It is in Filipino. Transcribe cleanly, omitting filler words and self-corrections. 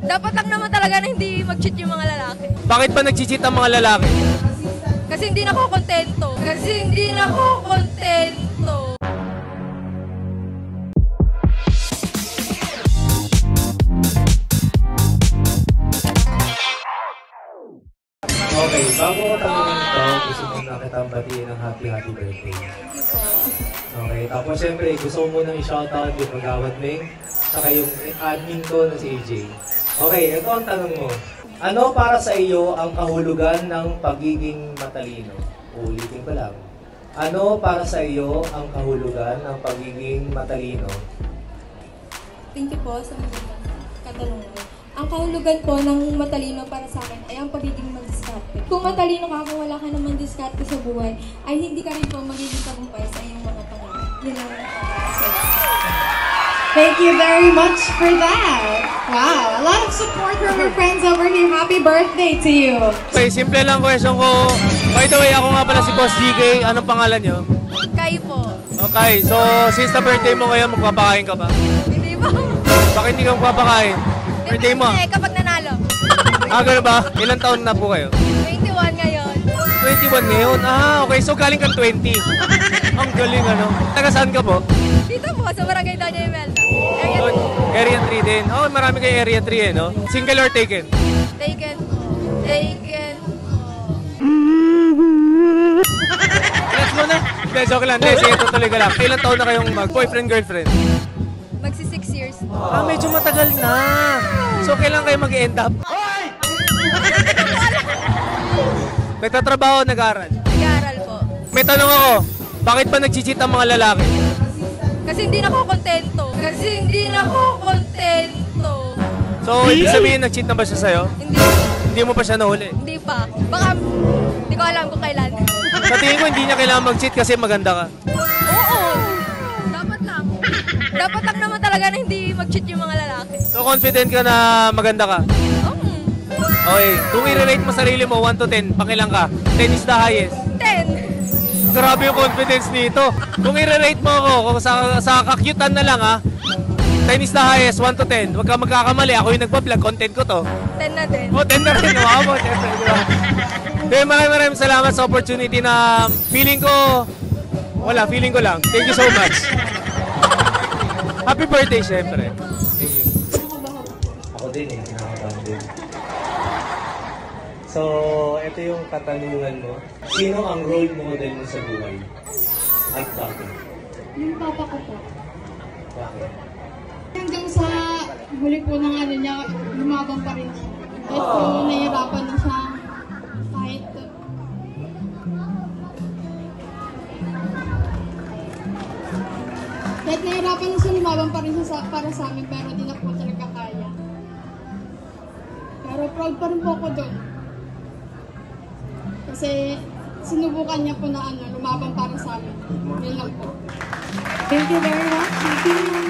Dapat lang naman talaga na hindi mag-cheat yung mga lalaki. Bakit ba nag-cheat ang mga lalaki? Kasi hindi na ako kontento. Okay, bago ko tanongin ito, gusto mong nakitang batiin ng happy birthday. Okay, tapos syempre gusto ko munang i-shoutout yung Magawad Ming, saka yung admin ko na si AJ. Okay, ito ang tanong mo. Ano para sa iyo ang kahulugan ng pagiging matalino? Uulitin ko lang. Ano para sa iyo ang kahulugan ng pagiging matalino? Thank you po sa magandang katanungan. Ang kahulugan po ng matalino para sa akin ay ang pagiging mag-diskarte. Kung matalino ka, kung wala ka naman diskarte sa buhay, ay hindi ka rin po magiging tagumpay sa iyong mga pangarap. Yun lang sa Thank you very much for that. Wow, a lot of support from our friends over here. Happy birthday to you. Okay, simple lang question ko. By the way, ako nga pala si Boss GK. Anong pangalan nyo? Kayo po. Okay, so since na birthday mo ngayon, magpapakain ka ba? Hindi ba? Bakit hindi ka magpapakain? Birthday mo? Eh, kapag nanalo. Gano'n ba? Ilang taon na po kayo? 21 ngayon. 21 ngayon? Okay, so galing kang 20. Ang galing ano. Taga saan ka po? Dito po, sa Barangay Doña Imelda. Area 3 din. Marami kayo Area 3 no? Single or taken? Taken po. Let's go na. Hindi, joke lang. Hindi, sige, tutuloy ka lang. Ilang taon na kayong mag-boyfriend, girlfriend? Magsi 6 years. Medyo matagal na. So, kailan kayo mag-end up? Nagtatrabaho, nag-aaral? Nag-aaral po. May tanong ako, bakit ba nag-cheat ang mga lalaki? Kasi hindi na ako kontento. So, ibig sabihin, nag-cheat na ba siya sa'yo? Hindi. Hindi mo pa siya nahuli? Hindi pa. Baka, hindi ko alam kung kailan. Sa tingin ko, hindi niya kailangan mag-cheat kasi maganda ka. Oo. Dapat lang. Dapat lang naman talaga na hindi mag-cheat yung mga lalaki. So, confident ka na maganda ka? Okay, kung i-rate mo sarili mo, 1 to 10, pakilang ka? 10 is the highest. 10. Grabe yung confidence nito. Kung i-rate mo ako, kung sa kakyutan na lang 10 is the highest, 1 to 10. Huwag ka magkakamali, ako yung nagpa-vlog, content ko to. 10 na din. 10 na rin, wow mo, 10 na rin. Maraming salamat sa opportunity na feeling ko lang. Thank you so much. Happy birthday, syempre. Thank you. Ako din kinakabahan din. So, ito yung katanungan mo. Sino ang role model mo sa buhay? At bakit? Yung papa ko po. Bakit? Hanggang sa huli po ng niya, lumabang pa rin siya. Kahit po nahihirapan na siya. Kahit nahihirapan na siya, lumabang pa rin siya para sa amin, pero di na po talaga kaya. Pero proud pa rin po ako doon. Kasi sinubukan niya po na lumabang para sa amin. Yun lang po. Thank you very much.